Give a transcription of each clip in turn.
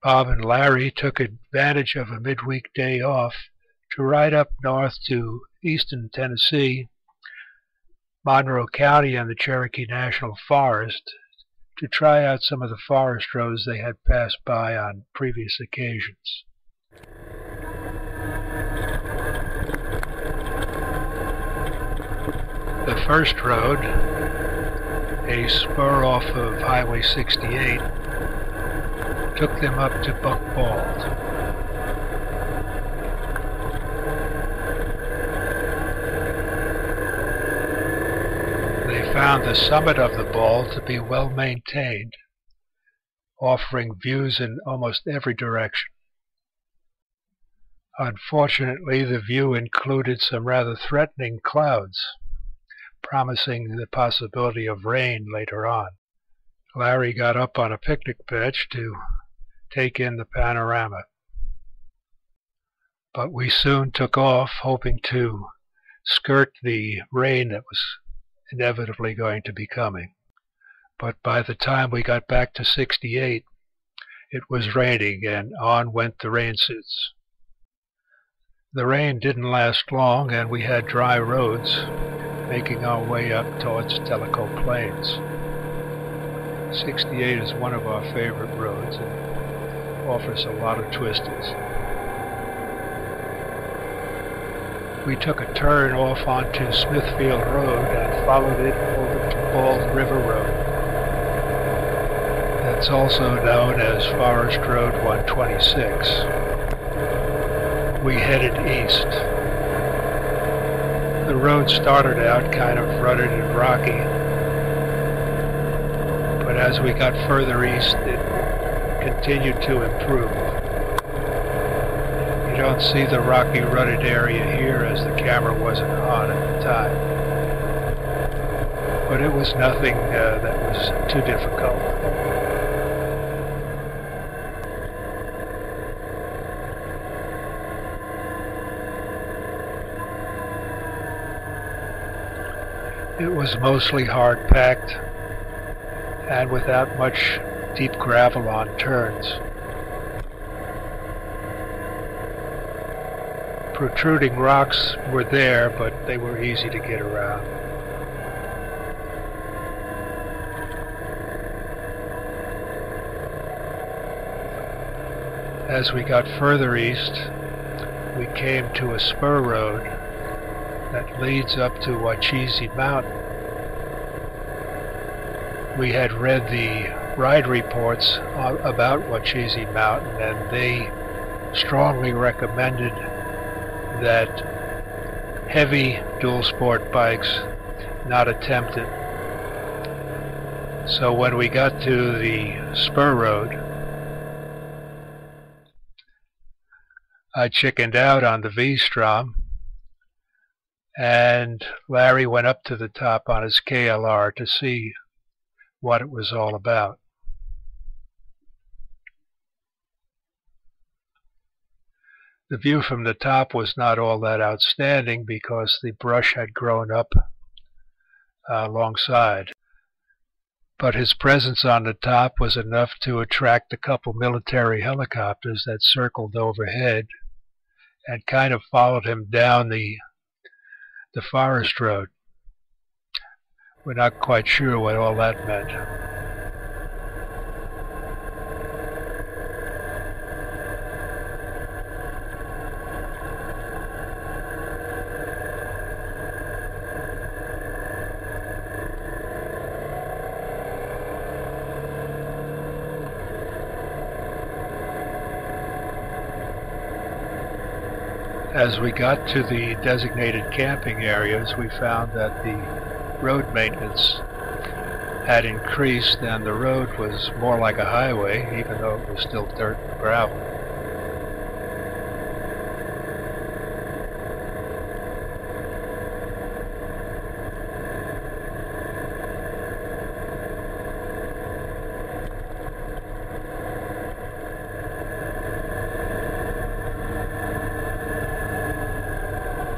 Bob and Larry took advantage of a midweek day off to ride up north to eastern Tennessee, Monroe County, and the Cherokee National Forest to try out some of the forest roads they had passed by on previous occasions. The first road, a spur off of Highway 68, took them up to Buck Bald. They found the summit of the Bald to be well maintained, offering views in almost every direction. Unfortunately, the view included some rather threatening clouds, promising the possibility of rain later on. Larry got up on a picnic bench to take in the panorama. But we soon took off, hoping to skirt the rain that was inevitably going to be coming. But by the time we got back to 68, it was raining, and on went the rain suits. The rain didn't last long, and we had dry roads, making our way up towards Tellico Plains. 68 is one of our favorite roads and offers a lot of twisters. We took a turn off onto Smithfield Road and followed it over to Bald River Road. That's also known as Forest Road 126. We headed east. The road started out kind of rutted and rocky, but as we got further east, it continued to improve. You don't see the rocky, rutted area here as the camera wasn't on at the time, but it was nothing that was too difficult. It was mostly hard-packed and without much deep gravel on turns. Protruding rocks were there, but they were easy to get around. As we got further east, we came to a spur road that leads up to Wachisi Mountain. We had read the ride reports about Wachisi Mountain, and they strongly recommended that heavy dual sport bikes not attempt it. So when we got to the spur road, I chickened out on the V-Strom, and Larry went up to the top on his KLR to see what it was all about. The view from the top was not all that outstanding because the brush had grown up alongside. But his presence on the top was enough to attract a couple military helicopters that circled overhead and kind of followed him down the forest road. We're not quite sure what all that meant. As we got to the designated camping areas, we found that the road maintenance had increased and the road was more like a highway, even though it was still dirt and gravel.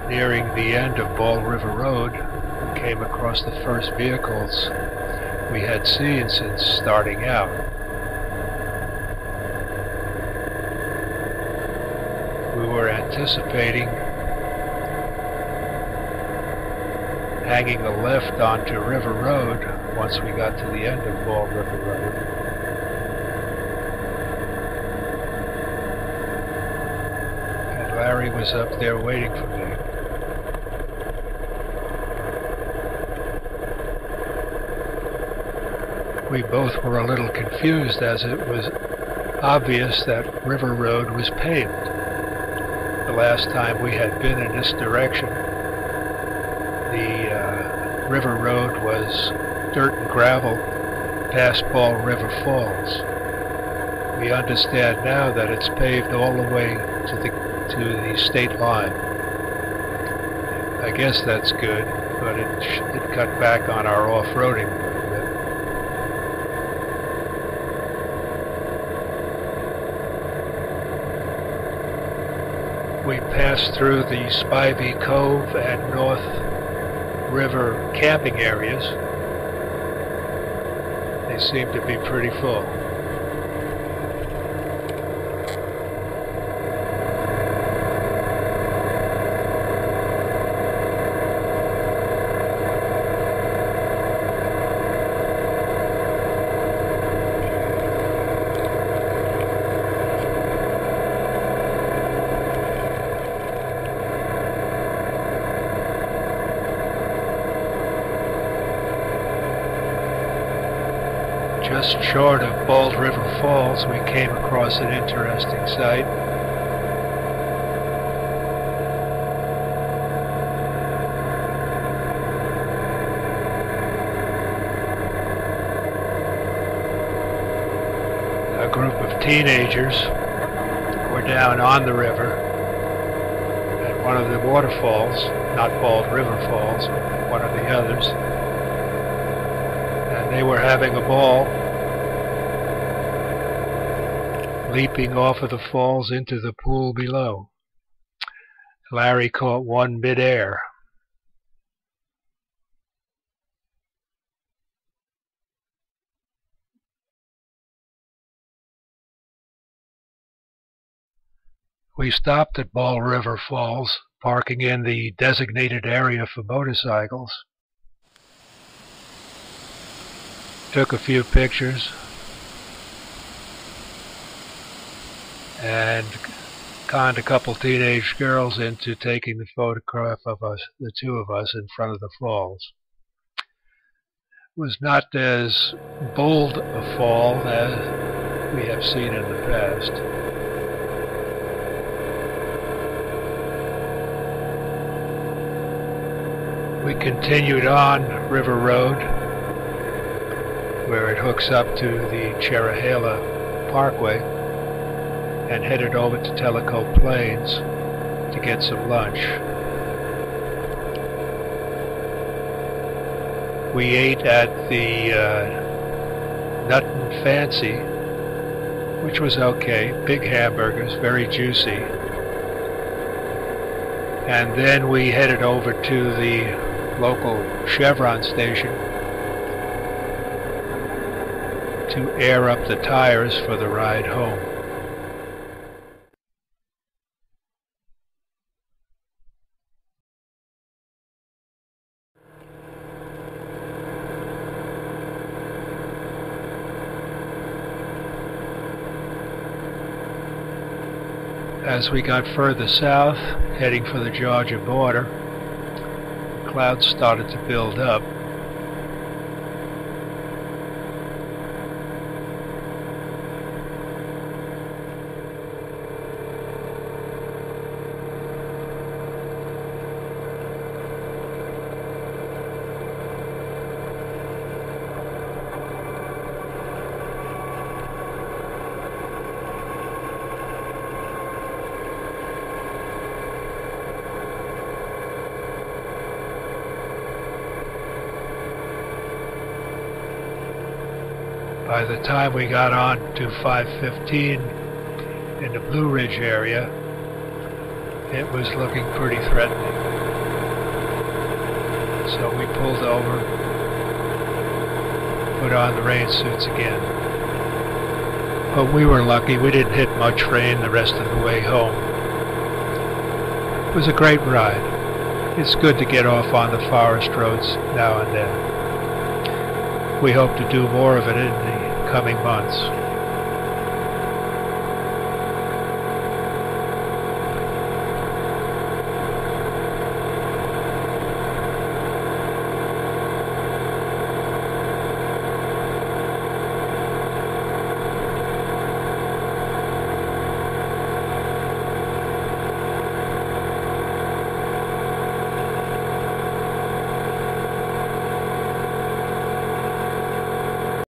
Nearing the end of Bald River Road, we came across the first vehicles we had seen since starting out. were anticipating hanging a left onto River Road once we got to the end of Bald River Road. And Larry was up there waiting for me. We both were a little confused, as it was obvious that River Road was paved. The last time we had been in this direction, the River Road was dirt and gravel past Bald River Falls. We understand now that it's paved all the way to the state line. I guess that's good, but it cut back on our off-roading a little bit. We passed through the Spivey Cove and North River camping areas. They seem to be pretty full. Just short of Bald River Falls, we came across an interesting sight. A group of teenagers were down on the river at one of the waterfalls, not Bald River Falls, but one of the others. And they were having a ball, leaping off of the falls into the pool below. Larry caught one mid-air. We stopped at Bald River Falls, parking in the designated area for motorcycles. Took a few pictures and conned a couple teenage girls into taking the photograph of us, the two of us, in front of the falls. It was not as bold a fall as we have seen in the past. We continued on River Road, where it hooks up to the Cherahela Parkway, and headed over to Tellico Plains to get some lunch. We ate at the Nut and Fancy, which was okay. Big hamburgers, very juicy. And then we headed over to the local Chevron station to air up the tires for the ride home. As we got further south, heading for the Georgia border, the clouds started to build up. By the time we got on to 515 in the Blue Ridge area, it was looking pretty threatening. So we pulled over, put on the rain suits again. But we were lucky, we didn't hit much rain the rest of the way home. was a great ride. It's good to get off on the forest roads now and then. We hope to do more of it in the coming months.